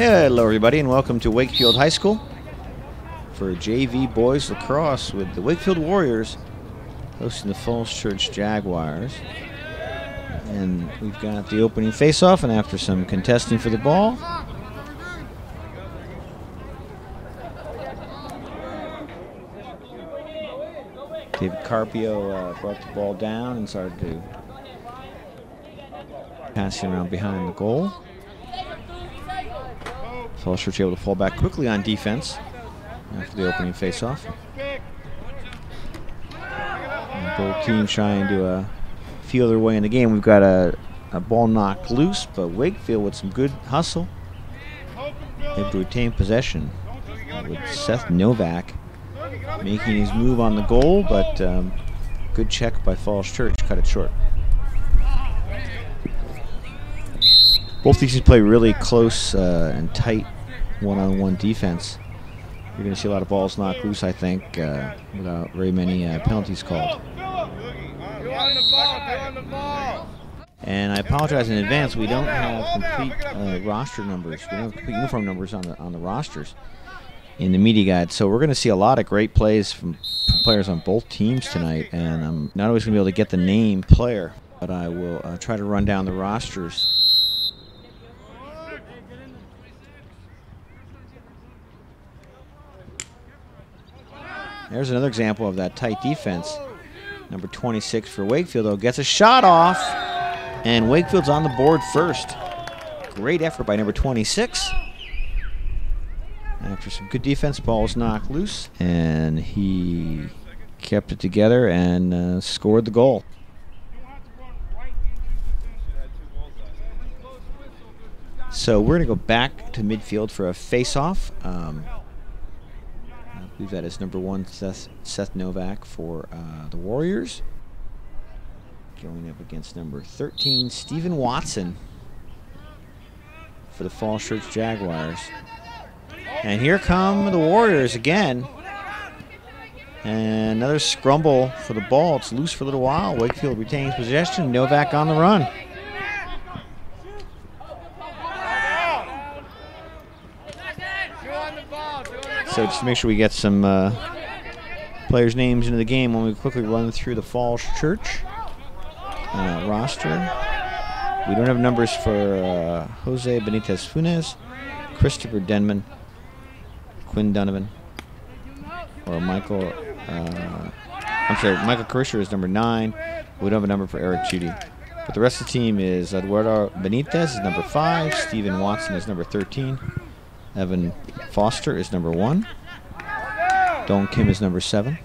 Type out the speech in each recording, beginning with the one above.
Hello everybody and welcome to Wakefield High School for JV Boys Lacrosse with the Wakefield Warriors hosting the Falls Church Jaguars. And we've got the opening face-off, and after some contesting for the ball, David Carpio brought the ball down and started to passing around behind the goal. Falls Church able to fall back quickly on defense after the opening face-off. Both teams trying to feel their way in the game. We've got a ball knocked loose, but Wakefield with some good hustle able to retain possession with Seth Novak making his move on the goal, but good check by Falls Church, cut it short. Both these teams play really close and tight one-on-one defense. You're going to see a lot of balls knocked loose, I think, without very many penalties called. And I apologize in advance. We don't have complete roster numbers. We don't have complete uniform numbers on the rosters in the media guide. So we're going to see a lot of great plays from players on both teams tonight. And I'm not always going to be able to get the name player, but I will try to run down the rosters. There's another example of that tight defense. Number 26 for Wakefield, though, gets a shot off, and Wakefield's on the board first. Great effort by number 26. After some good defense, ball was knocked loose, and he kept it together and scored the goal. So we're going to go back to midfield for a face-off. I believe that is number 1, Seth Novak for the Warriors. Going up against number 13, Stephen Watson for the Falls Church Jaguars. And here come the Warriors again. And another scramble for the ball. It's loose for a little while. Wakefield retains possession. Novak on the run. So just to make sure we get some players' names into the game when we quickly run through the Falls Church roster. We don't have numbers for Jose Benitez Funes, Christopher Denman, Quinn Donovan, or Michael. I'm sorry, Michael Kirscher is number 9. We don't have a number for Eric Judy. But the rest of the team is Eduardo Benitez is number 5, Stephen Watson is number 13. Evan Foster is number 1. Don Kim is number 7.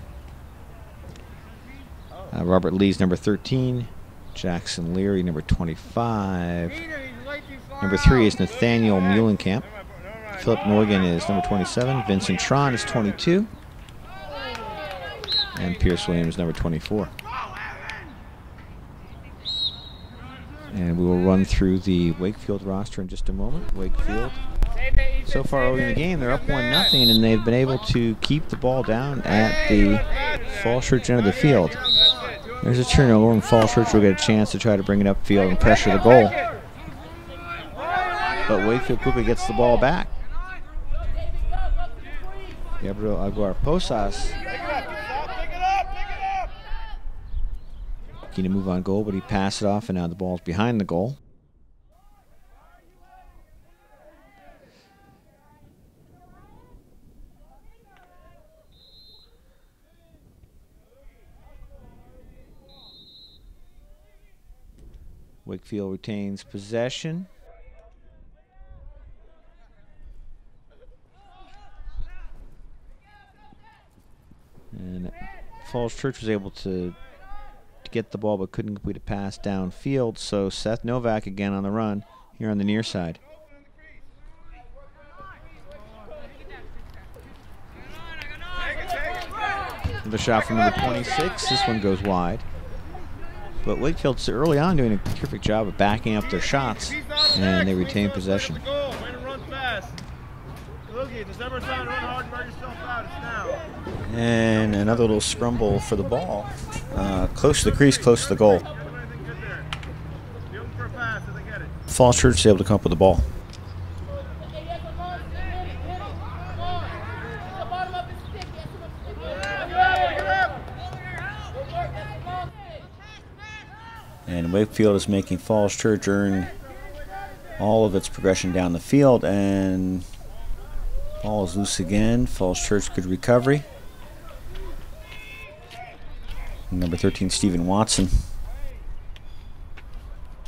Robert Lee's number 13. Jackson Leary, number 25. Number 3 is Nathaniel Muhlenkamp. Philip Norgan is number 27. Vincent Tron is 22. And Pierce Williams, number 24. And we will run through the Wakefield roster in just a moment. Wakefield, so far early in the game, they're up 1-0, and they've been able to keep the ball down at the Falls Church end of the field. There's a turnover, and Falls Church will get a chance to try to bring it upfield and pressure the goal. But Wakefield quickly gets the ball back. Gabriel Aguilar Posas looking to move on goal, but he passed it off, and now the ball's behind the goal. Wakefield retains possession. And Falls Church was able to get the ball but couldn't complete a pass downfield. So Seth Novak again on the run here on the near side. The shot from number 26. This one goes wide. But Wakefield's early on doing a terrific job of backing up their shots, and they retain possession. And another little scramble for the ball. Close to the crease, close to the goal. Falls Church is able to come up with the ball. And Wakefield is making Falls Church earn all of its progression down the field, and ball is loose again. Falls Church, good recovery. Number 13, Stephen Watson,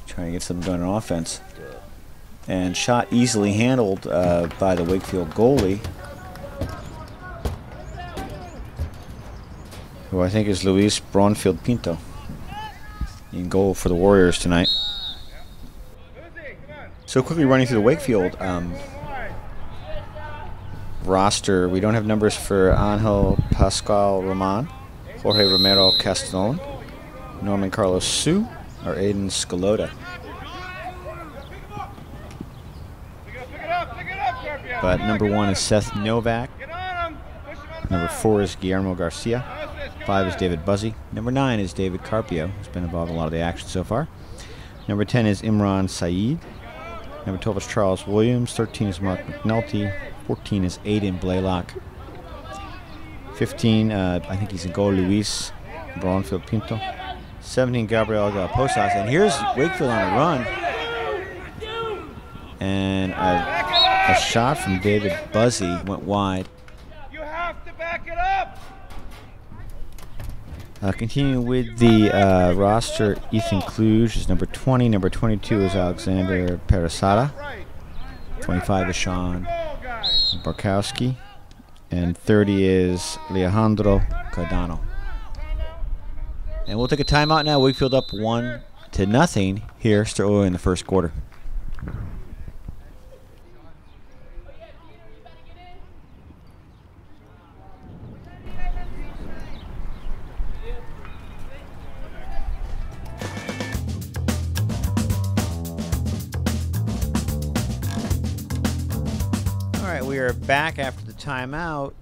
trying to get something going on offense. And shot easily handled by the Wakefield goalie, who I think is Luis Braunfield Pinto, in goal for the Warriors tonight. So quickly running through the Wakefield roster, we don't have numbers for Angel Pascual Roman, Jorge Romero Castellon, Norman Carlos Sue, or Aiden Scalota. But number 1 is Seth Novak. Number 4 is Guillermo Garcia. 5 is David Buzzy. Number 9 is David Carpio, who's been involved in a lot of the action so far. Number 10 is Imran Saeed. Number 12 is Charles Williams. 13 is Mark McNulty. 14 is Aiden Blaylock. 15, I think he's in goal, Luis Braunfield Pinto. 17, Gabriel Posas. And here's Wakefield on a run. And a shot from David Buzzy went wide. You have to back it up. Continuing with the roster, Ethan Kluge is number 20. Number 22 is Alexander Peresada. 25 is Sean Barkowski. And 30 is Alejandro Cardano. And we'll take a timeout now. Wakefield up 1-0 here, still in the first quarter. We are back after the timeout.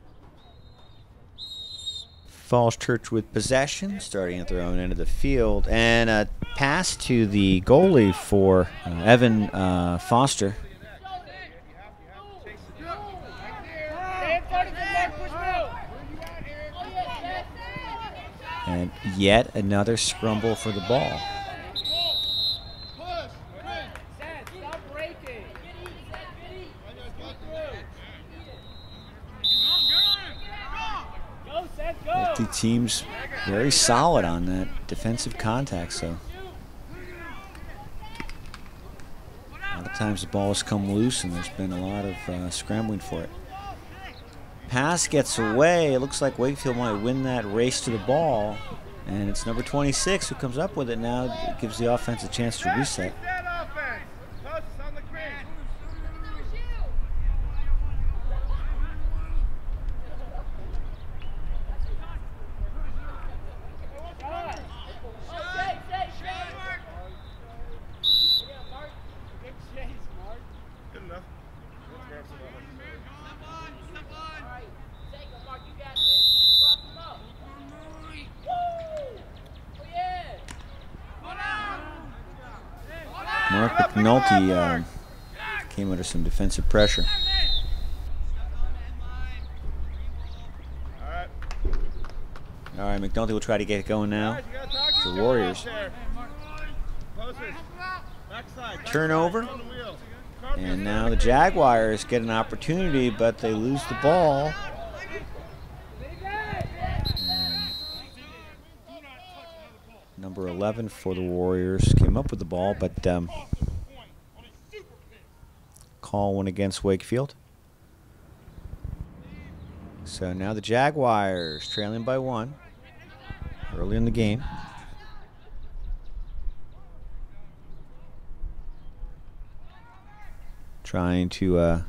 Falls Church with possession, starting at their own end of the field, and a pass to the goalie for Evan Foster. And yet another scramble for the ball. The team's very solid on that defensive contact, so a lot of times the ball has come loose and there's been a lot of scrambling for it. Pass gets away. It looks like Wakefield might win that race to the ball, and it's number 26 who comes up with it now. It gives the offense a chance to reset. Mark McNulty came under some defensive pressure. All right, McNulty will try to get it going now. The Warriors. Turnover. And now the Jaguars get an opportunity, but they lose the ball. Number 11 for the Warriors came up with the ball, but call went against Wakefield. So now the Jaguars trailing by 1 early in the game. Trying to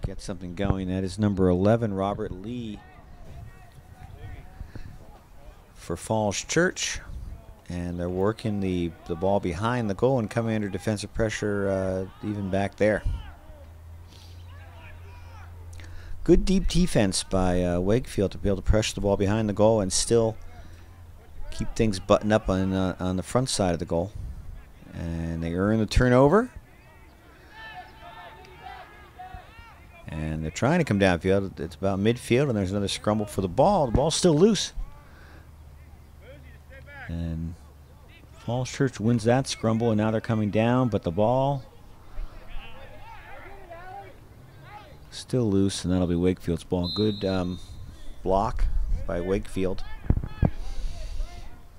get something going. That is number 11, Robert Lee, for Falls Church. And they're working the ball behind the goal and coming under defensive pressure even back there. Good deep defense by Wakefield to be able to pressure the ball behind the goal and still keep things buttoned up on the front side of the goal. And they earn the turnover. And they're trying to come downfield. It's about midfield, and there's another scramble for the ball. The ball's still loose. And Falls Church wins that scramble, and now they're coming down, but the ball still loose, and that'll be Wakefield's ball. Good block by Wakefield.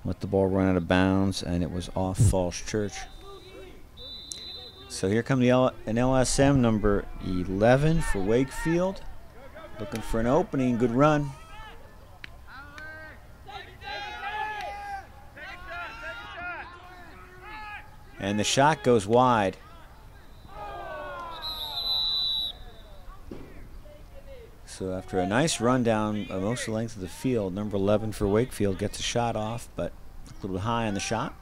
Let the ball run out of bounds, and it was off Falls Church. So here come an LSM, number 11 for Wakefield. Looking for an opening, good run. And the shot goes wide. So after a nice run down most of the length of the field, number 11 for Wakefield gets a shot off, but a little high on the shot.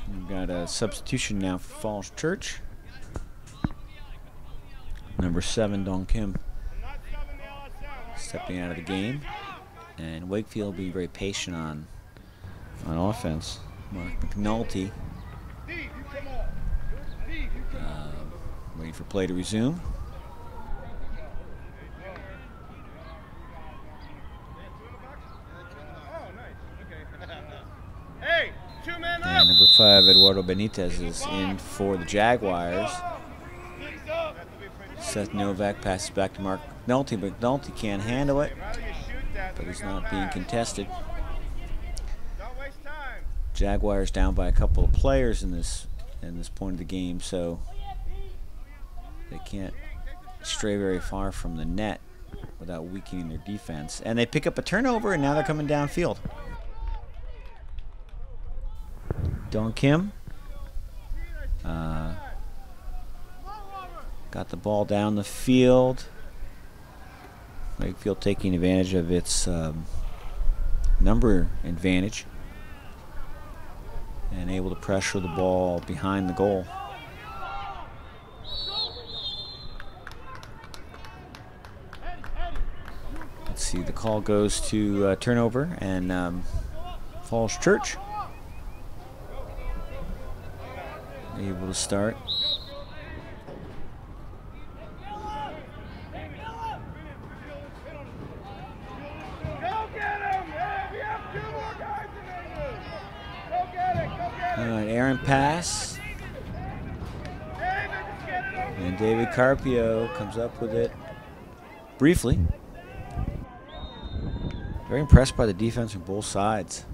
We've got a substitution now for Falls Church. Number 7, Dong Kim, stepping out of the game, and Wakefield being very patient on offense. Mark McNulty waiting for play to resume. And number 5, Eduardo Benitez, is in for the Jaguars. Seth Novak passes back to Mark McNulty, but McNulty can't handle it, but he's not being contested. Jaguars down by a couple of players in this point of the game, so they can't stray very far from the net without weakening their defense. And they pick up a turnover, and now they're coming downfield. Dong Kim got the ball down the field. Wakefield taking advantage of its number advantage and able to pressure the ball behind the goal. Let's see, the call goes to turnover, and Falls Church able to start. Aaron pass, and David Carpio comes up with it briefly. Very impressed by the defense on both sides.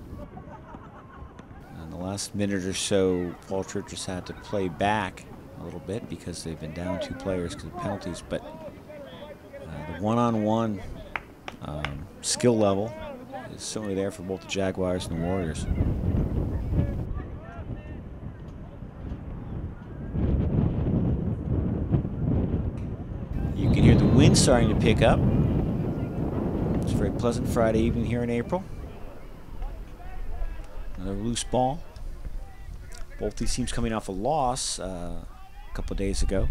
In the last minute or so, Falls Church just had to play back a little bit because they've been down 2 players because of penalties, but the one-on-one skill level is certainly there for both the Jaguars and the Warriors. You can hear the wind starting to pick up. It's a very pleasant Friday evening here in April. Another loose ball. Both these teams coming off a loss a couple of days ago.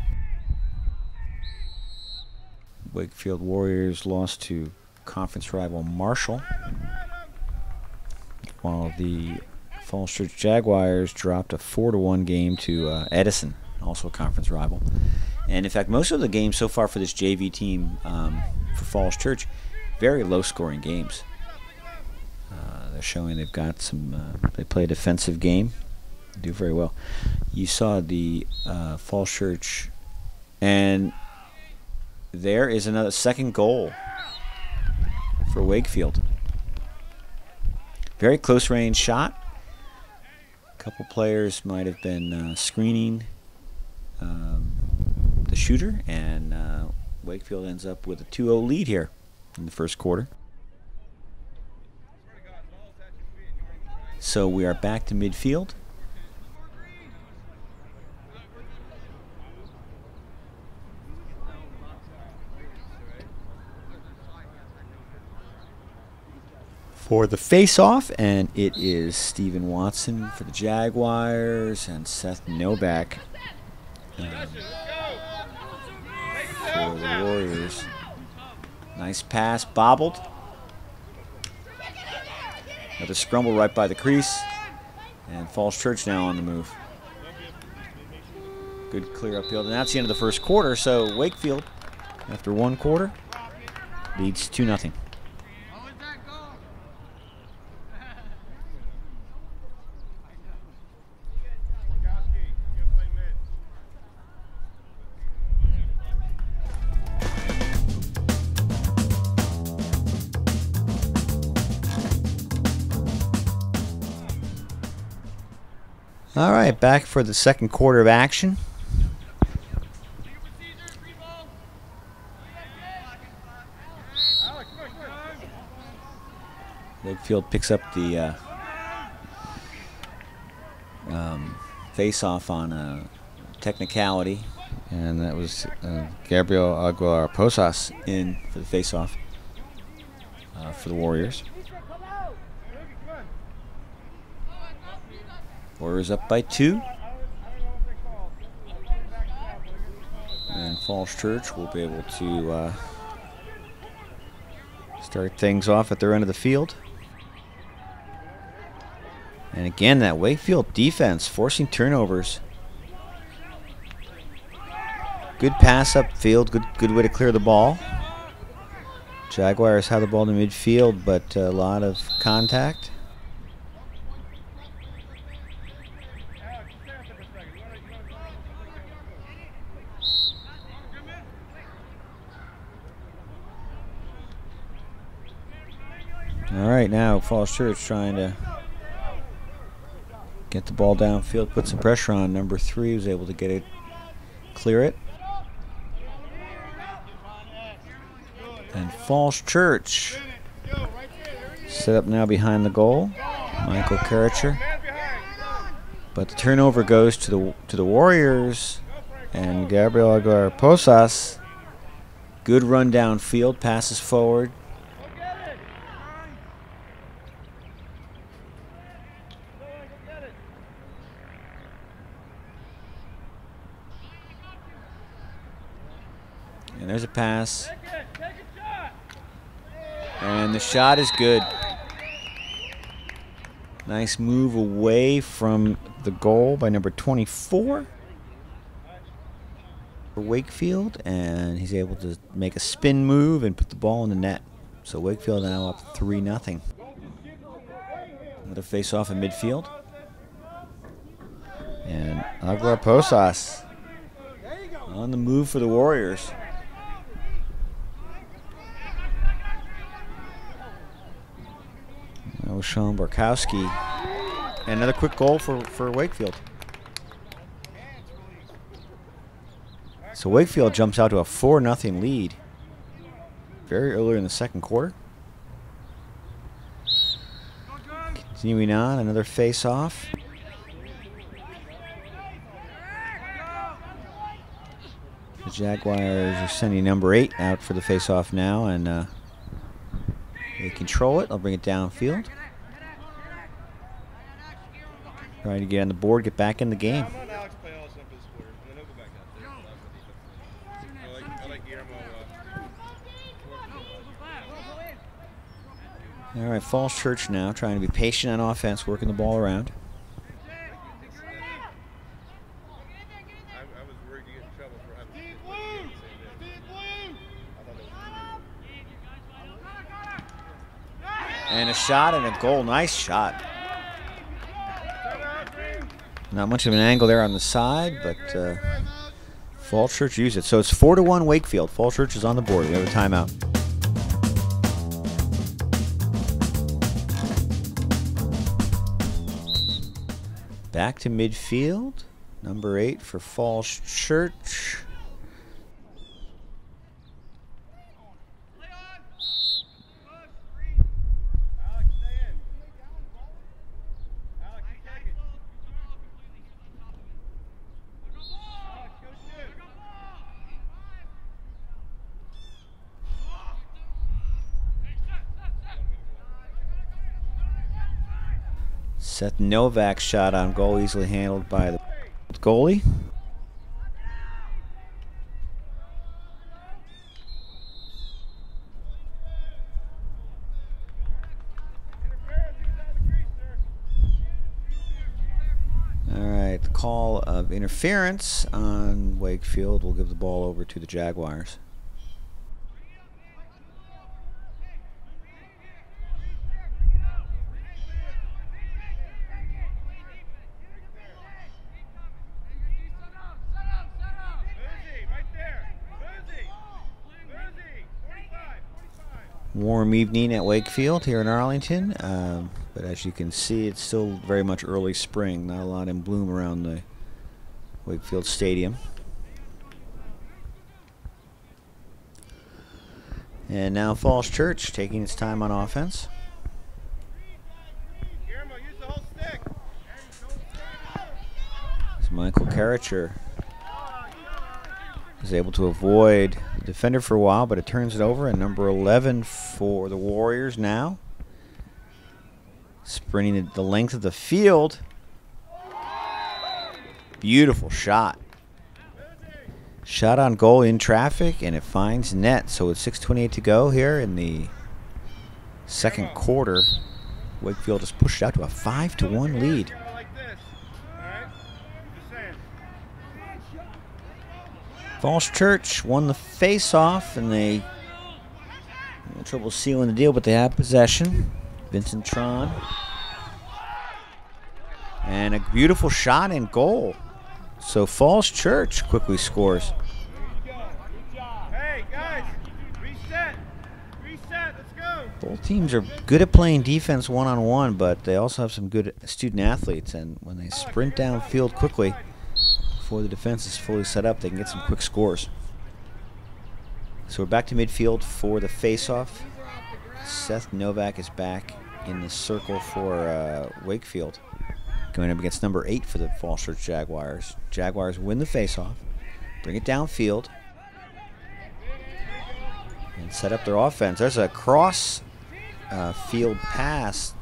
Wakefield Warriors lost to conference rival Marshall, while the Falls Church Jaguars dropped a 4-1 game to Edison, also a conference rival. And in fact, most of the games so far for this JV team for Falls Church, very low-scoring games. They're showing they've got some. They play a defensive game, do very well. You saw the Falls Church, and there is another second goal for Wakefield. Very close-range shot. A couple players might have been screening the shooter, and Wakefield ends up with a 2-0 lead here in the first quarter. So we are back to midfield. For the face-off, and it is Stephen Watson for the Jaguars and Seth Novak for the Warriors. Nice pass, bobbled. Another scramble right by the crease, and Falls Church now on the move. Good clear upfield, and that's the end of the first quarter. So Wakefield, after one quarter, leads 2-0. All right, back for the second quarter of action. Wakefield picks up the face-off on a technicality, and that was Gabriel Aguilar-Posas in for the face-off for the Warriors. Warriors up by 2. And Falls Church will be able to start things off at their end of the field. And again, that Wakefield defense forcing turnovers. Good pass upfield, good way to clear the ball. Jaguars have the ball in the midfield, but a lot of contact. All right, now Falls Church trying to get the ball downfield, put some pressure on. Number 3 was able to get it, clear it. And Falls Church set up now behind the goal. Michael Karacher. But the turnover goes to the Warriors, and Gabriel Aguilar-Posas. Good run downfield, passes forward. And there's a pass. And the shot is good. Nice move away from the goal by number 24 for Wakefield. And he's able to make a spin move and put the ball in the net. So Wakefield now up 3-0. Another face-off in midfield. And Aguilar-Posas on the move for the Warriors. Sean Borkowski. And another quick goal for Wakefield. So Wakefield jumps out to a 4-0 lead very early in the second quarter. Continuing on, another face-off. The Jaguars are sending number 8 out for the face-off now, and they control it. They'll bring it downfield. Trying to get on the board, get back in the game. All right, Falls Church now trying to be patient on offense, working the ball around. And a shot and a goal. Nice shot. Not much of an angle there on the side, but Falls Church used it. So it's 4-1 Wakefield. Falls Church is on the board. We have a timeout. Back to midfield. Number 8 for Falls Church. Seth Novak's shot on goal, easily handled by the goalie. All right, right, the call of interference on Wakefield will give the ball over to the Jaguars. Warm evening at Wakefield here in Arlington, but as you can see, it's still very much early spring. Not a lot in bloom around the Wakefield Stadium. And now Falls Church taking its time on offense. As Michael Osborne is able to avoid the defender for a while, but it turns it over, and number 11 for the Warriors now. Sprinting the length of the field. Beautiful shot. Shot on goal in traffic, and it finds net. So with 6:28 to go here in the second quarter, Wakefield has pushed out to a 5-1 lead. Falls Church won the face-off, and they had trouble sealing the deal, but they have possession. Vincent Tron. And a beautiful shot and goal. So Falls Church quickly scores. Hey, guys, reset. Reset, let's go. Both teams are good at playing defense one-on-one, but they also have some good student athletes, and when they sprint downfield quickly, before the defense is fully set up, they can get some quick scores. So we're back to midfield for the face-off. Seth Novak is back in the circle for Wakefield, going up against number 8 for the Falls Church Jaguars. Jaguars win the face-off, bring it downfield, and set up their offense. There's a cross field pass,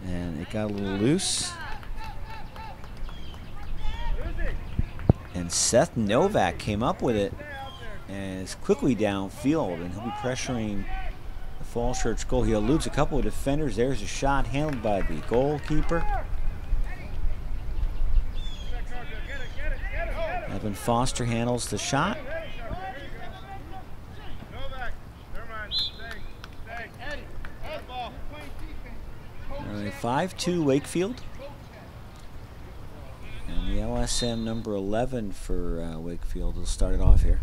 and it got a little loose. And Seth Novak came up with it and is quickly downfield, and he'll be pressuring the Falls Church goal. He eludes a couple of defenders. There's a shot handled by the goalkeeper. Evan Foster handles the shot. 5-2 Wakefield. And the LSM number 11 for Wakefield will start it off here.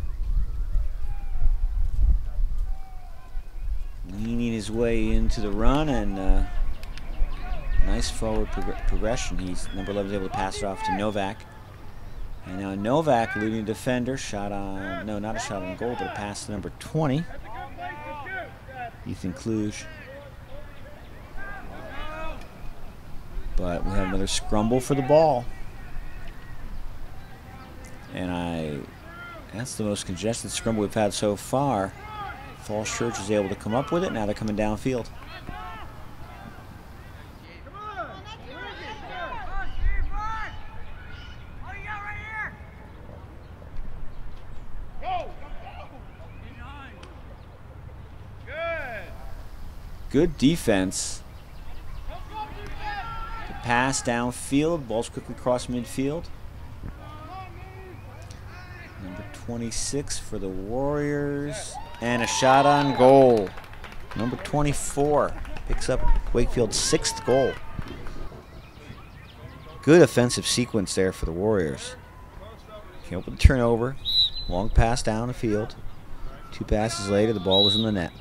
Leaning his way into the run, and nice forward progression. Number 11 is able to pass it off to Novak. And now Novak, leading defender, shot on, no, not a shot on goal, but a pass to number 20, Ethan Kluge. But we have another scramble for the ball. And that's the most congested scramble we've had so far. Falls Church is able to come up with it. Now they're coming downfield. Good defense. The pass downfield. Ball's quickly cross midfield. Number 26 for the Warriors. And a shot on goal. Number 24 picks up Wakefield's 6th goal. Good offensive sequence there for the Warriors. Came up with a turnover. Long pass down the field. 2 passes later, the ball was in the net.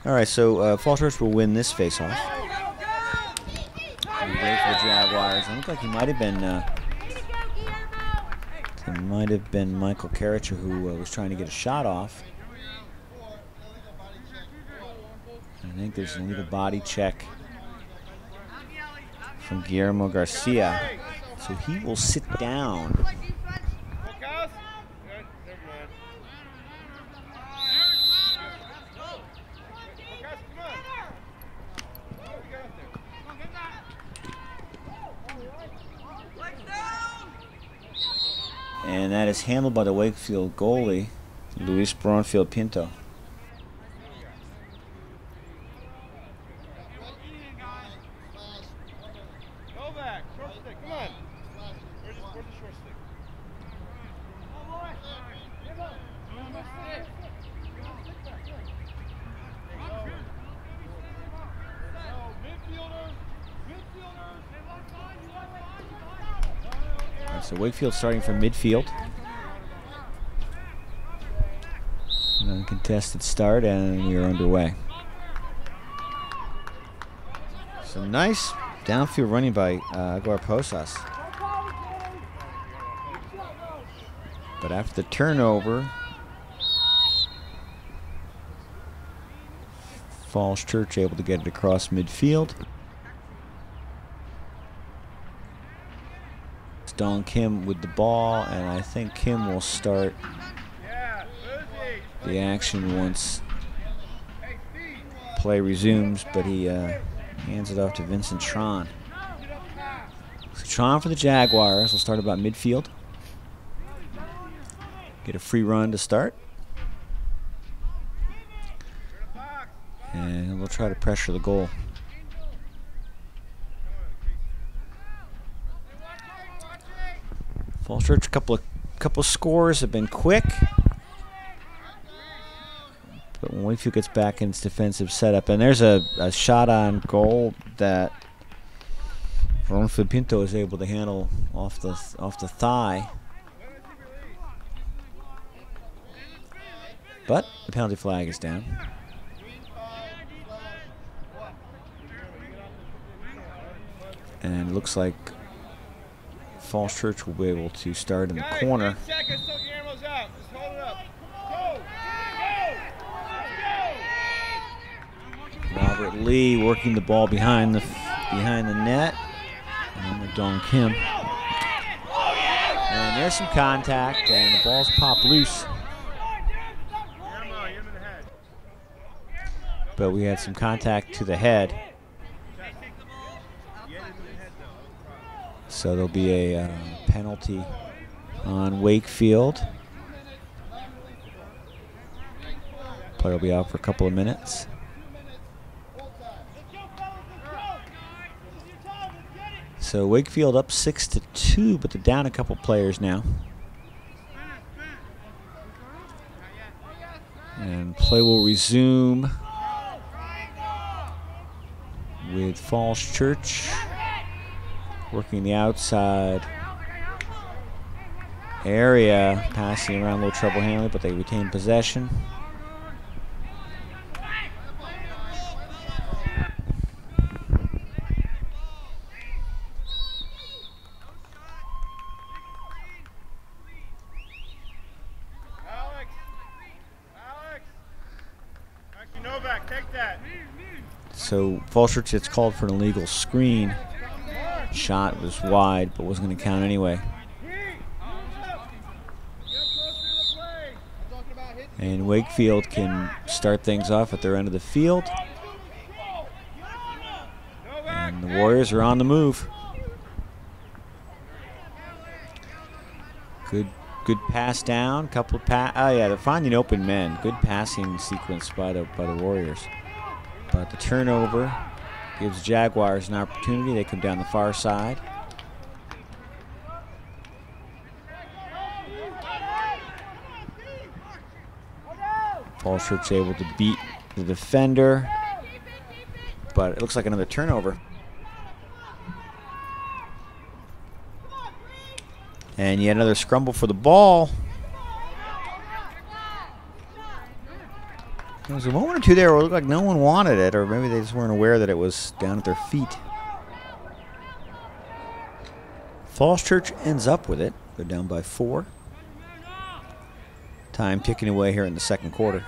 All right, so Falls Church will win this face-off. Great for the Jaguars. It looked like he might have been. It might have been Michael Osborne who was trying to get a shot off. I think there's an illegal body check from Guillermo Garcia, so he will sit down. And that is handled by the Wakefield goalie, Luis Braunfield Pinto. So Wakefield starting from midfield. An uncontested start, and we are underway. So nice downfield running by Garposas. But after the turnover, Falls Church able to get it across midfield. It's Don Kim with the ball, and I think Kim will start the action once play resumes, but he hands it off to Vincent Tron. So Tron for the Jaguars will start about midfield. Get a free run to start. And we'll try to pressure the goal. Falls Church, a couple of scores have been quick. But when Wakefield gets back in its defensive setup, and there's a shot on goal that Ron Pinto is able to handle off the thigh. But the penalty flag is down. And it looks like Falls Church will be able to start in the corner. Robert Lee working the ball behind the net. And Don Kim. And there's some contact, and the ball's popped loose. But we had some contact to the head. So there'll be a penalty on Wakefield. Player will be out for a couple of minutes. So Wakefield up 6-2, but they're down a couple players now. And play will resume with Falls Church working the outside area, passing around, a little trouble handling, but they retain possession. So Falls Church gets called for an illegal screen. Shot was wide, but wasn't going to count anyway. And Wakefield can start things off at their end of the field. And the Warriors are on the move. Good pass down. Couple of oh yeah, they're finding open men. Good passing sequence by the Warriors. But the turnover gives Jaguars an opportunity. They come down the far side. Falls Church able to beat the defender, but it looks like another turnover. And yet another scramble for the ball. There was a moment or two there where it looked like no one wanted it, or maybe they just weren't aware that it was down at their feet. Falls Church ends up with it. They're down by 4. Time ticking away here in the second quarter.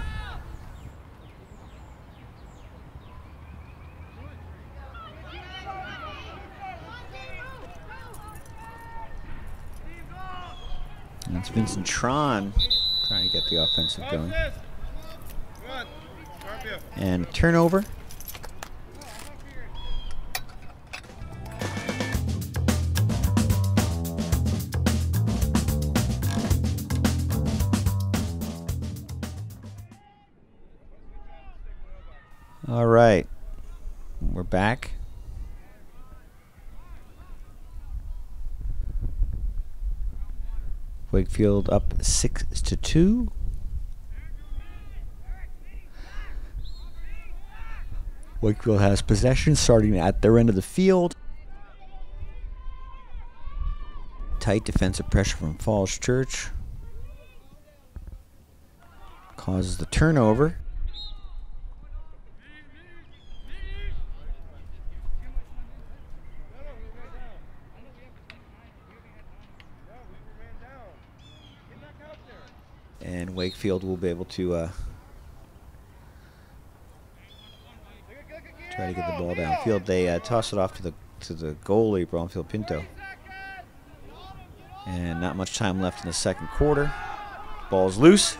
And it's Vincent Tron trying to get the offensive going. And turnover. All right, we're back. Wakefield up 6-2. Wakefield has possession starting at their end of the field. Tight defensive pressure from Falls Church causes the turnover. And Wakefield will be able to try to get the ball downfield. They toss it off to the goalie, Bromfield Pinto. And not much time left in the second quarter. Ball's loose.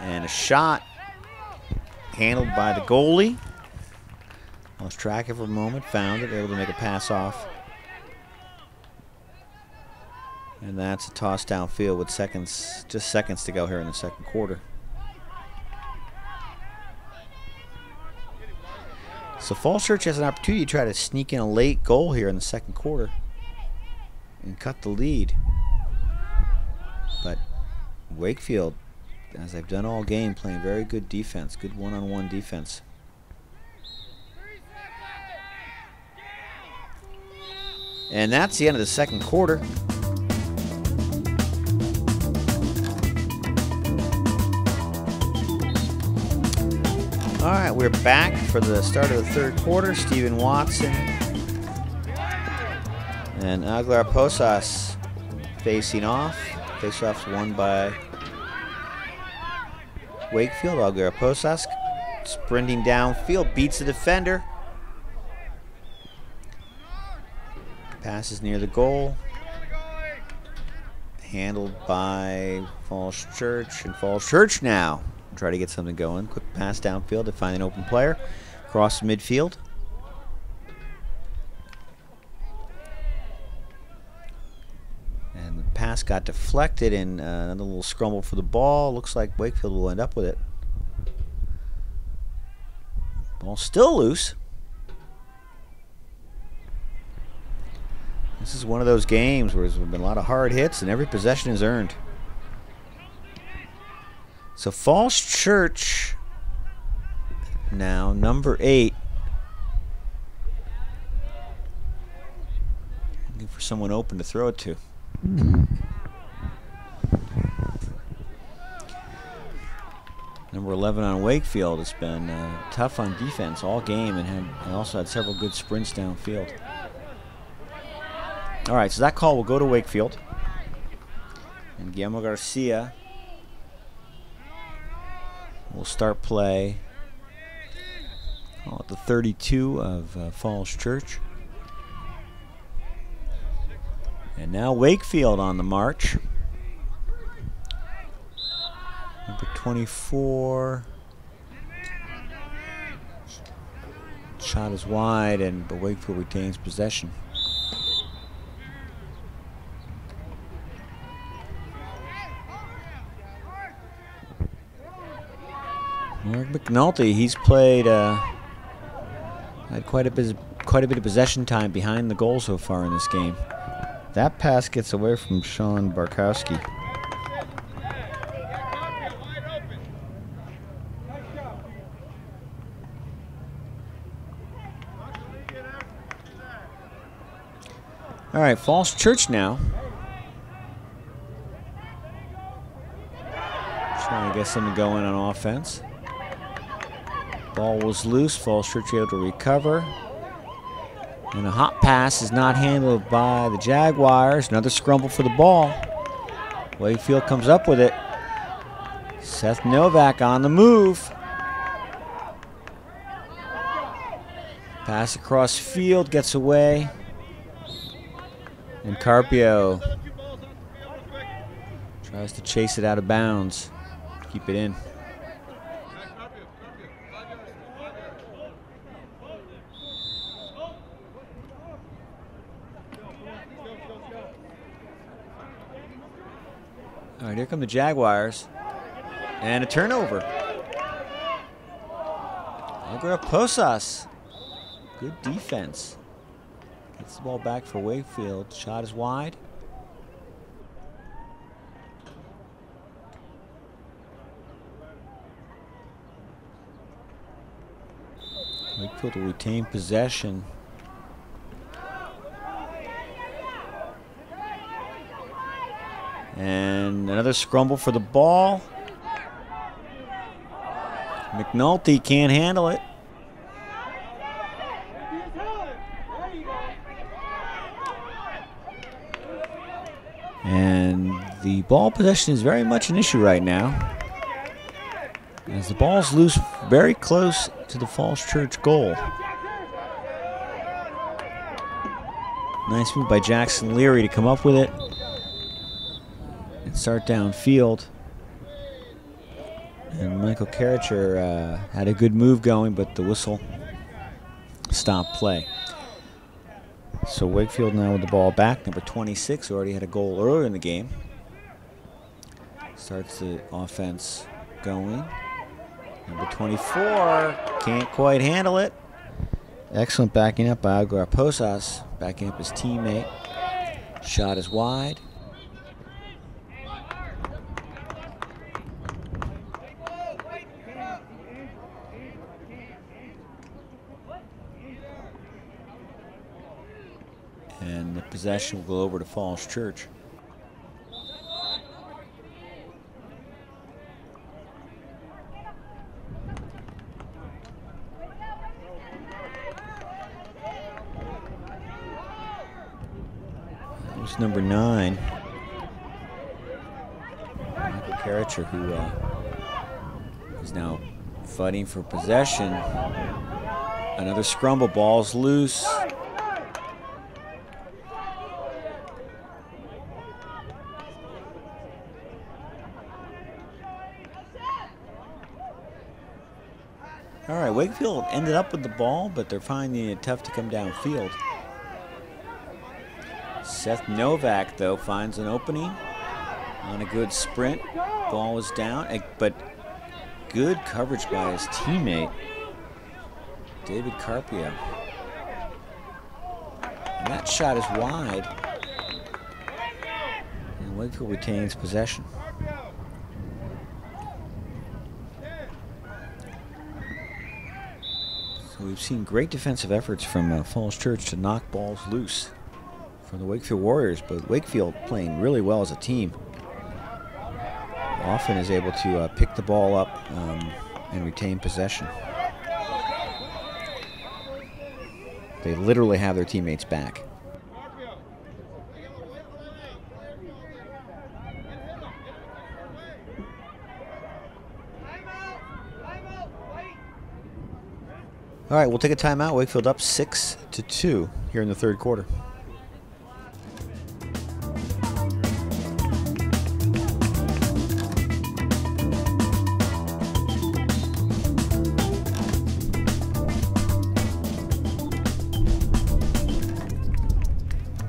And a shot handled by the goalie. Lost track of it for a moment, found it, able to make a pass off. And that's a toss downfield with just seconds to go here in the second quarter. So Falls Church has an opportunity to try to sneak in a late goal here in the second quarter and cut the lead. But Wakefield, as they've done all game, playing very good defense, good one-on-one defense. And that's the end of the second quarter. All right, we're back for the start of the third quarter. Stephen Watson and Aguilar Posas facing off. Face-off's won by Wakefield. Aguilar Posas sprinting downfield, beats the defender. Passes near the goal. Handled by Falls Church, and Falls Church now try to get something going. Quick pass downfield to find an open player. Across midfield. And the pass got deflected, and another little scramble for the ball. Looks like Wakefield will end up with it. Ball still loose. This is one of those games where there's been a lot of hard hits and every possession is earned. So Falls Church now, number 8. Looking for someone open to throw it to. Number 11 on Wakefield has been tough on defense all game and also had several good sprints downfield. All right, so that call will go to Wakefield. And Guillermo Garcia will start play at the 32 of Falls Church. And now Wakefield on the march. Number 24. Shot is wide, but Wakefield retains possession. Mark McNulty, he's played had quite a bit of possession time behind the goal so far in this game. That pass gets away from Sean Barkowski. All right, Falls Church now. Trying to get something going on offense. Ball was loose. Falls Church able to recover. And a hot pass is not handled by the Jaguars. Another scramble for the ball. Wakefield comes up with it. Seth Novak on the move. Pass across field, gets away. And Carpio tries to chase it out of bounds. Keep it in. All right, here come the Jaguars. And a turnover. Aguilar Posas. Good defense. Gets the ball back for Wakefield. Shot is wide. Wakefield will retain possession. And another scramble for the ball. McNulty can't handle it. And the ball possession is very much an issue right now, as the ball's loose very close to the Falls Church goal. Nice move by Jackson Leary to come up with it and start downfield. And Michael Karracher had a good move going, but the whistle stopped play. So Wakefield now with the ball back. Number 26, who already had a goal earlier in the game, starts the offense going. Number 24 can't quite handle it. Excellent backing up by Aguilar Posas, backing up his teammate. Shot is wide. And the possession will go over to Falls Church. There's number 9, Michael Karracher, who is now fighting for possession. Another scramble, ball's loose. All right, Wakefield ended up with the ball, but they're finding it tough to come downfield. Seth Novak, though, finds an opening on a good sprint. Ball is down, but good coverage by his teammate, David Carpio. And that shot is wide, and Wakefield retains possession. So we've seen great defensive efforts from Falls Church to knock balls loose for the Wakefield Warriors, but Wakefield playing really well as a team. Often is able to pick the ball up and retain possession. They literally have their teammates back. All right, we'll take a timeout. Wakefield up 6-2 here in the third quarter.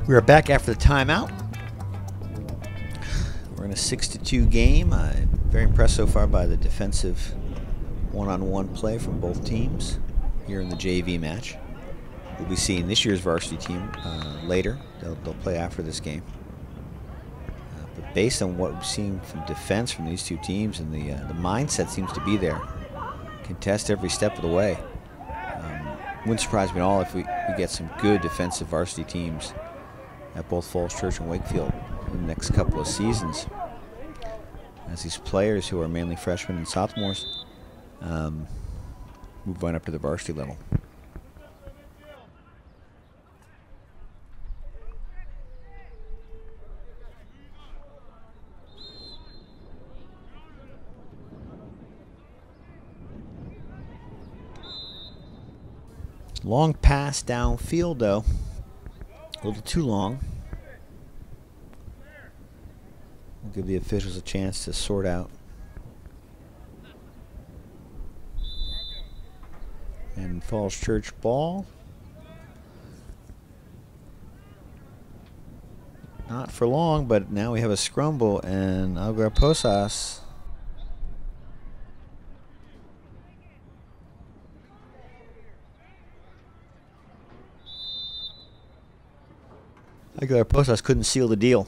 We are back after the timeout. We're in a 6-2 game. Very impressed so far by the defensive one-on-one play from both teams here in the JV match. We'll be seeing this year's varsity team later. They'll play after this game. But based on what we've seen from defense from these two teams, and the mindset seems to be there. Contest every step of the way. Wouldn't surprise me at all if we get some good defensive varsity teams at both Falls Church and Wakefield in the next couple of seasons, as these players, who are mainly freshmen and sophomores, move on up to the varsity level. Long pass downfield, though. A little too long. We'll give the officials a chance to sort out. And Falls Church ball. Not for long, but now we have a scramble, and Aguilar Posas Aguilar Posas couldn't seal the deal.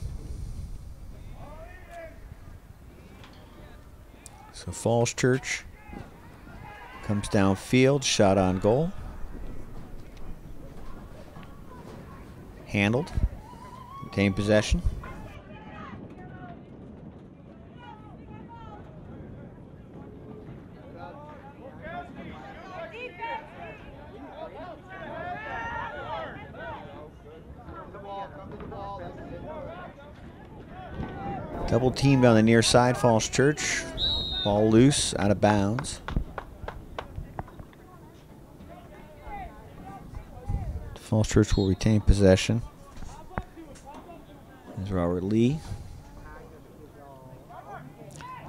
So Falls Church comes downfield, shot on goal. Handled, retained possession. Double teamed on the near side, Falls Church. Ball loose, out of bounds. Falls Church will retain possession. There's Robert Lee.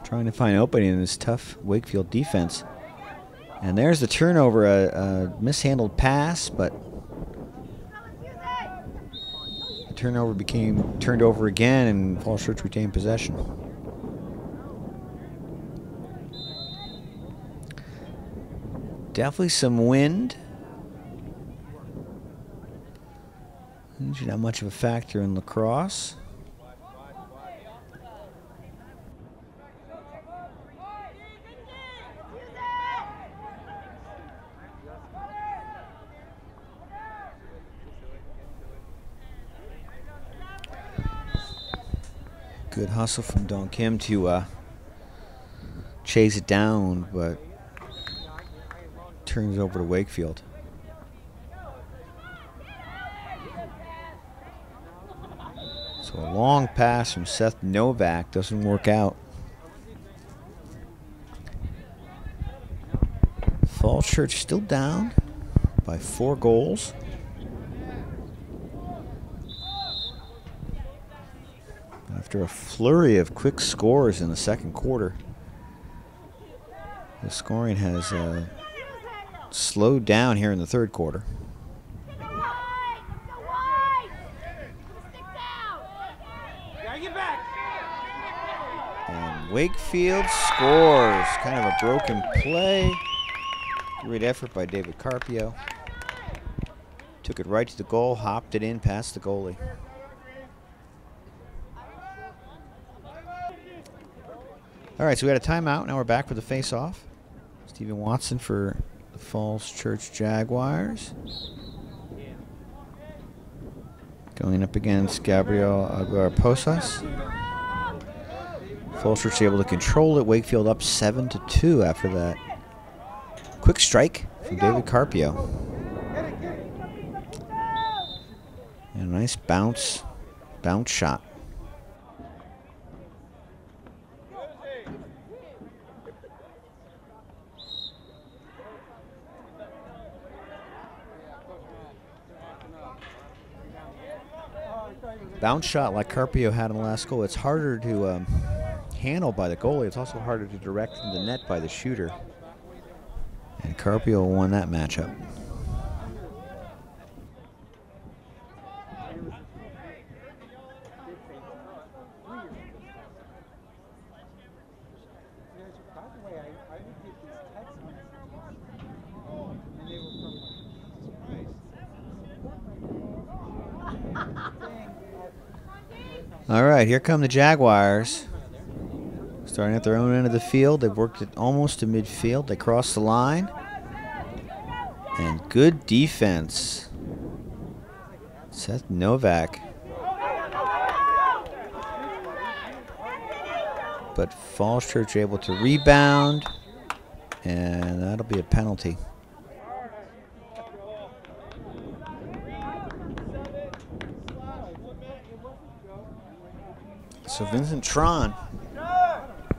Trying to find opening in this tough Wakefield defense. And there's the turnover, a mishandled pass, but the turnover became turned over again, and Falls Church retained possession. Definitely some wind. Usually not much of a factor in lacrosse. Good hustle from Don Kim to chase it down, but turns it over to Wakefield. So a long pass from Seth Novak doesn't work out. Falls Church still down by 4 goals. After a flurry of quick scores in the second quarter, the scoring has slowed down here in the third quarter. And Wakefield scores. Kind of a broken play. Great effort by David Carpio. Took it right to the goal, hopped it in past the goalie. All right, so we had a timeout. Now we're back for the face-off. Stephen Watson for the Falls Church Jaguars. Going up against Gabriel Aguilar-Posas. Falls Church able to control it. Wakefield up 7-2 after that. Quick strike from David Carpio. And a nice bounce shot. Bounce shot like Carpio had in the last goal. It's harder to handle by the goalie. It's also harder to direct in the net by the shooter. And Carpio won that matchup. All right, here come the Jaguars. Starting at their own end of the field. They've worked it almost to midfield. They cross the line. And good defense. Seth Novak. But Falls Church able to rebound. And that'll be a penalty. So Vincent Tron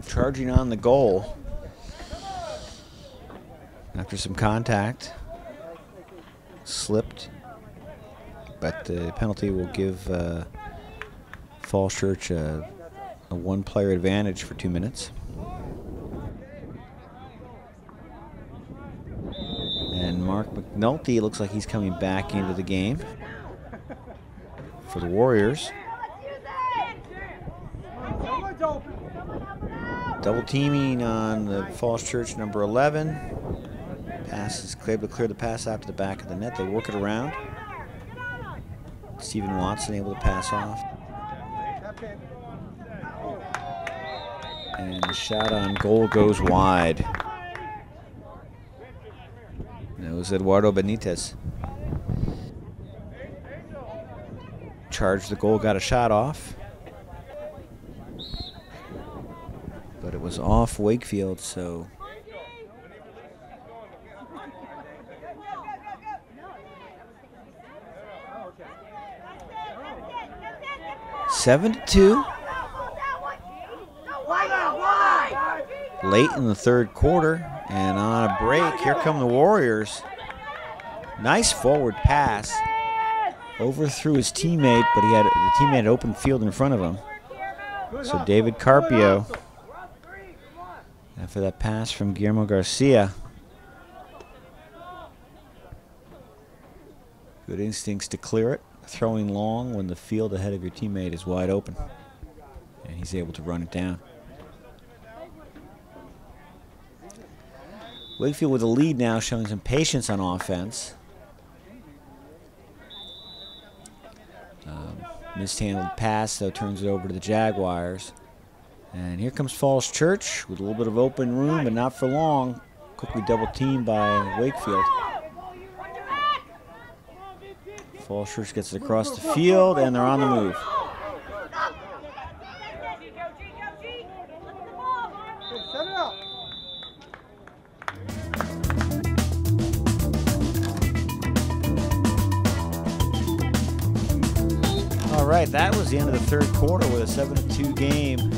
charging on the goal after some contact. Slipped, but the penalty will give Falls Church a one-player advantage for 2 minutes. And Mark McNulty looks like he's coming back into the game for the Warriors. Double teaming on the Falls Church number 11. Pass is able to clear the pass out to the back of the net. They work it around. Stephen Watson able to pass off. And the shot on goal goes wide. That was Eduardo Benitez. Charged the goal, got a shot off. But it was off Wakefield, so 7-2. late in the third quarter, and on a break, here come the Warriors. Nice forward pass. Overthrew his teammate, but the teammate had open field in front of him. So David Carpio, after that pass from Guillermo Garcia. Good instincts to clear it. Throwing long when the field ahead of your teammate is wide open. And he's able to run it down. Wakefield with a lead now, showing some patience on offense. Mishandled pass, though, turns it over to the Jaguars. And here comes Falls Church with a little bit of open room, but not for long. Quickly double teamed by Wakefield. Falls Church gets it across the field, and they're on the move. All right, that was the end of the third quarter with a 7-2 game.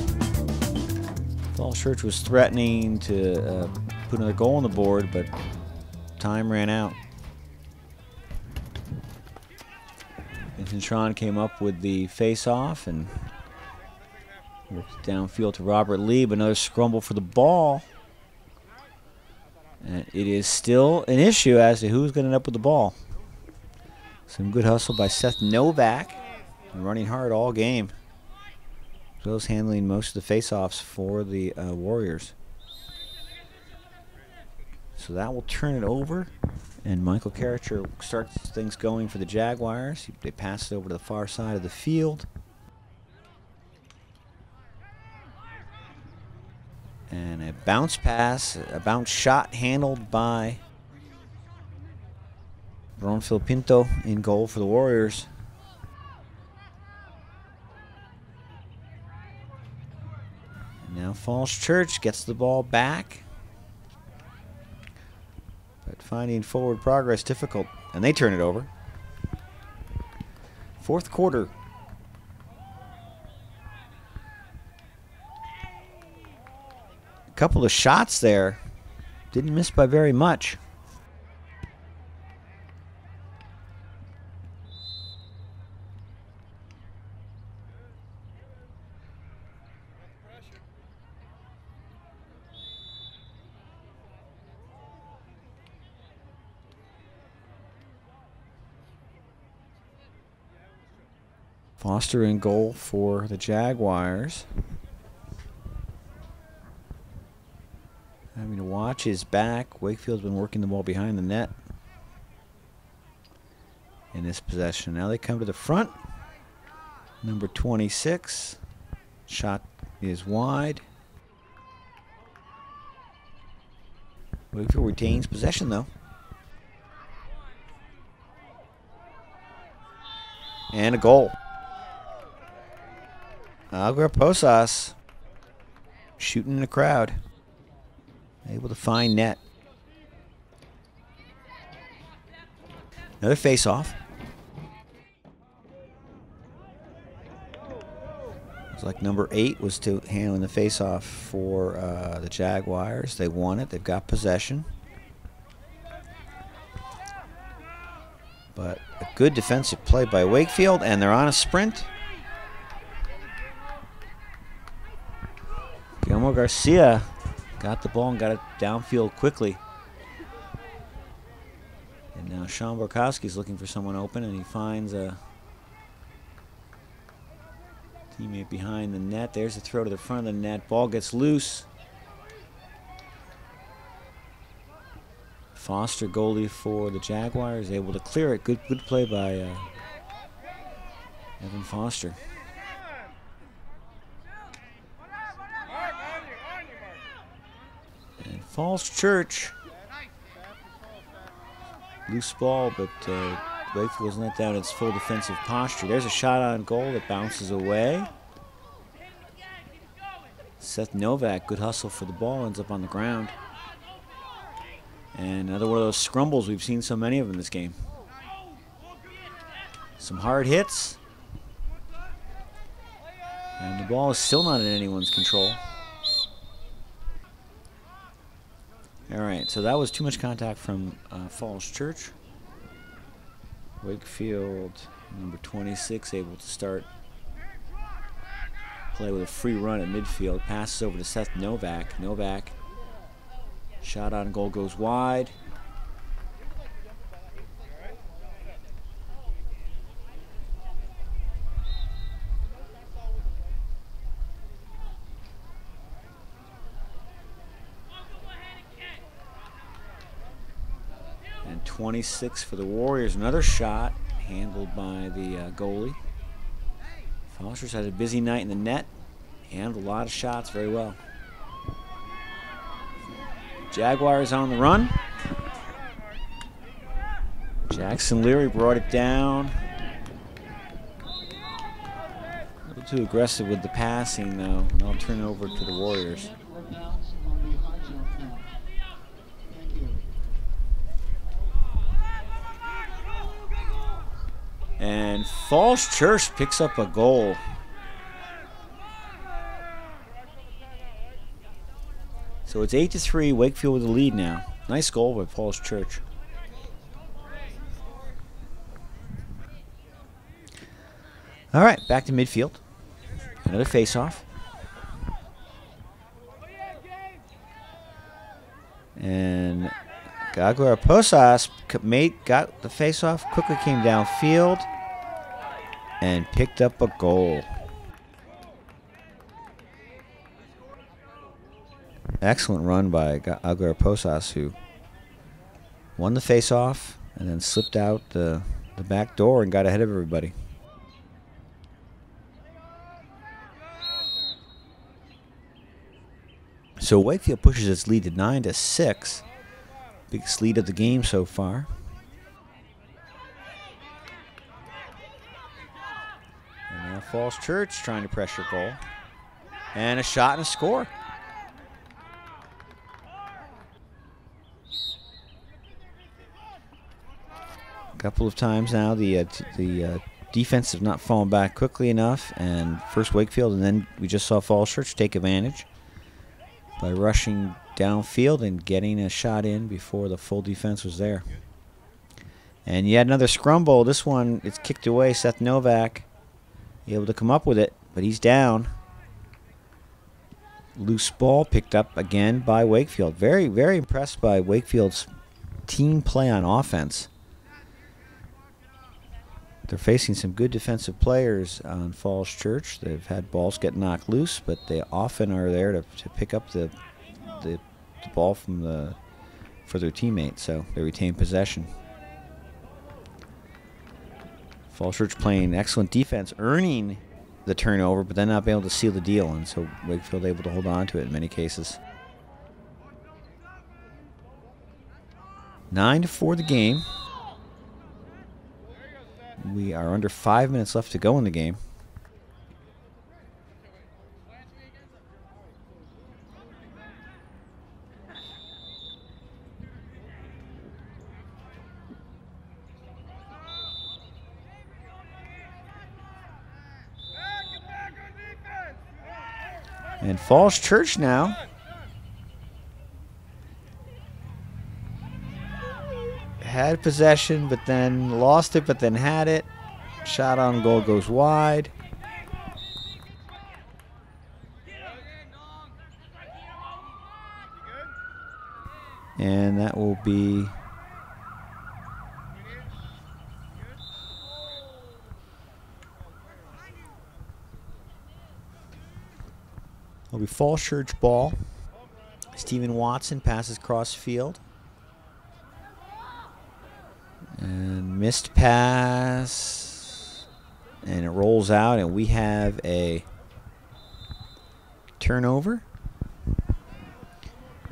Falls Church was threatening to put another goal on the board, but time ran out. Vincent Tron came up with the face-off and worked downfield to Robert Lee, but another scramble for the ball. And it is still an issue as to who's going to end up with the ball. Some good hustle by Seth Novak. Running hard all game, as well as handling most of the face-offs for the Warriors. So that will turn it over, and Michael Karracher starts things going for the Jaguars. They pass it over to the far side of the field. And a bounce pass, a bounce shot handled by Ronfil Pinto in goal for the Warriors. Now Falls Church gets the ball back, but finding forward progress difficult, and they turn it over. Fourth quarter. A couple of shots there. Didn't miss by very much. Foster in goal for the Jaguars. Having to watch his back. Wakefield's been working the ball behind the net in this possession. Now they come to the front. Number 26. Shot is wide. Wakefield retains possession, though. And a goal. Algar Posas shooting in the crowd. Able to find net. Another face-off. Looks like number 8 was to handling the face-off for the Jaguars. They won it. They've got possession. But a good defensive play by Wakefield, and they're on a sprint. Guillermo Garcia got the ball and got it downfield quickly. And now Sean Borkowski's looking for someone open, and he finds a teammate behind the net. There's a throw to the front of the net. Ball gets loose. Foster, goalie for the Jaguars, able to clear it. Good play by Evan Foster. And Falls Church, loose ball, but Wakefield was let down its full defensive posture. There's a shot on goal that bounces away. Seth Novak, good hustle for the ball, ends up on the ground. And another one of those scrambles. We've seen so many of them in this game. Some hard hits. And the ball is still not in anyone's control. All right, so that was too much contact from Falls Church. Wakefield, number 26, able to start play with a free run at midfield. Passes over to Seth Novak. Novak, shot on goal goes wide. And 26 for the Warriors. Another shot handled by the goalie. Foster's had a busy night in the net. Handled a lot of shots very well. Jaguars on the run. Jackson Leary brought it down. A little too aggressive with the passing, though. And I'll turn it over to the Warriors. And Falls Church picks up a goal. So it's 8-3, Wakefield with the lead now. Nice goal by Falls Church. All right, back to midfield. Another face-off. And Jaguar Posas got the face-off, quickly came downfield, and picked up a goal. Excellent run by Jaguar Posas, who won the face-off and then slipped out the back door and got ahead of everybody. So Wakefield pushes its lead to 9-6. Biggest lead of the game so far. And now Falls Church trying to pressure goal. And a shot and a score. A couple of times now the defense has not fallen back quickly enough, and first Wakefield, and then we just saw Falls Church take advantage by rushing downfield and getting a shot in before the full defense was there. And yet another scramble. This one, it's kicked away. Seth Novak able to come up with it, but he's down. Loose ball picked up again by Wakefield. Very, very impressed by Wakefield's team play on offense. They're facing some good defensive players on Falls Church. They've had balls get knocked loose, but they often are there to pick up the ball for their teammates, so they retain possession. Falls Church playing excellent defense, earning the turnover, but then not being able to seal the deal, and so Wakefield able to hold on to it in many cases. 9-4 the game. We are under 5 minutes left to go in the game. And Falls Church now had possession, but then lost it, but then had it. Shot on goal goes wide. And that will be Falls Church ball. Stephen Watson passes cross field. And missed pass. And it rolls out, and we have a turnover.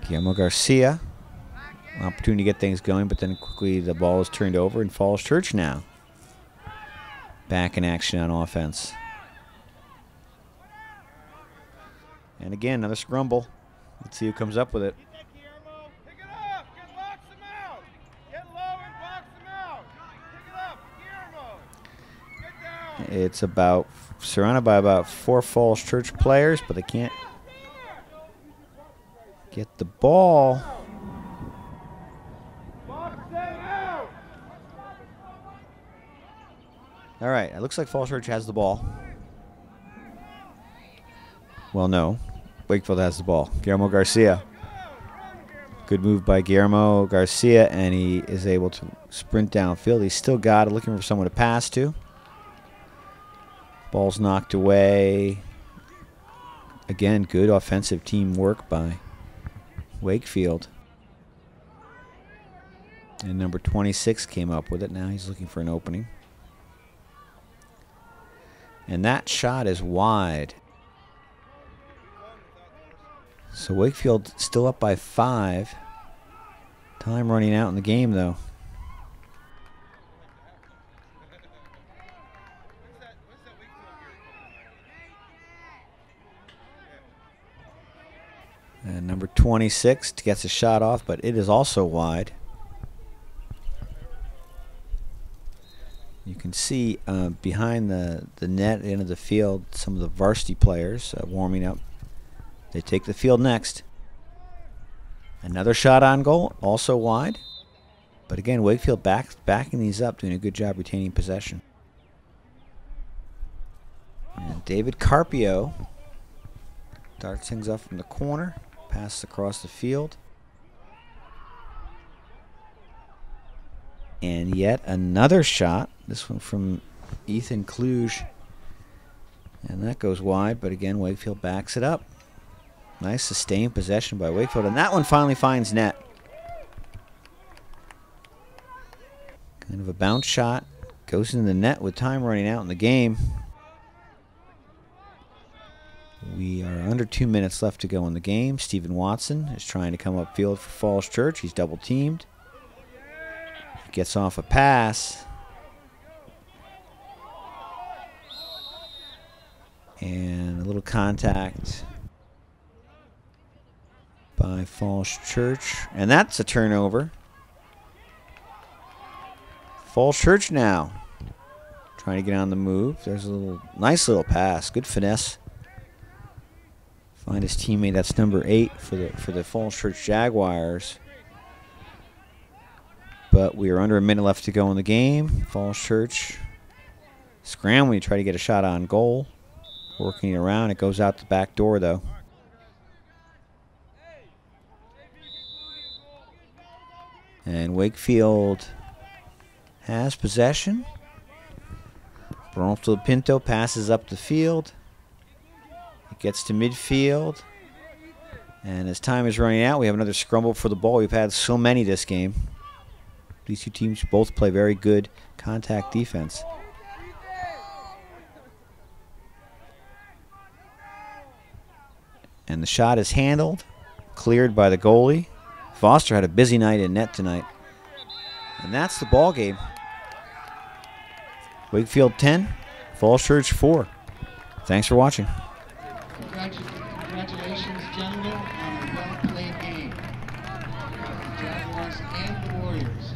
Guillermo Garcia. Opportunity to get things going, but then quickly the ball is turned over, and Falls Church now back in action on offense. And again, another scramble. Let's see who comes up with it. Pick it up. Get box them out. Get low and box them out. Pick it up. Guillermo. Get down. It's about surrounded by about 4 Falls Church players, but they can't get the ball. All right, it looks like Falls Church has the ball. Well, no. Wakefield has the ball. Guillermo Garcia. Good move by Guillermo Garcia, and he is able to sprint downfield. He's still got it, looking for someone to pass to. Ball's knocked away. Again, good offensive teamwork by Wakefield. And number 26 came up with it. Now he's looking for an opening. And that shot is wide. So Wakefield still up by 5. Time running out in the game, though. And number 26 gets a shot off, but it is also wide. You can see behind the net end of the field some of the varsity players warming up. They take the field next. Another shot on goal, also wide. But again, Wakefield backing these up, doing a good job retaining possession. And David Carpio darts things up from the corner, passes across the field. And yet another shot, this one from Ethan Kluge. And that goes wide, but again, Wakefield backs it up. Nice sustained possession by Wakefield, and that one finally finds net. Kind of a bounce shot. Goes in the net with time running out in the game. We are under 2 minutes left to go in the game. Stephen Watson is trying to come upfield for Falls Church. He's double teamed. Gets off a pass. And a little contact by Falls Church. And that's a turnover. Falls Church now trying to get on the move. There's a nice little pass. Good finesse. Find his teammate. That's number 8 for the Falls Church Jaguars. But we are under a minute left to go in the game. Falls Church scrambling to try to get a shot on goal. Working it around. It goes out the back door, though. And Wakefield has possession. Bronto Pinto passes up the field. It gets to midfield. And as time is running out, we have another scramble for the ball. We've had so many this game. These two teams both play very good contact defense. And the shot is handled, cleared by the goalie. Foster had a busy night in net tonight. And that's the ball game. Wakefield 10, Falls Church 4. Thanks for watching. Congratulations, gentlemen, on a well-played game. The Jaguars and the Warriors.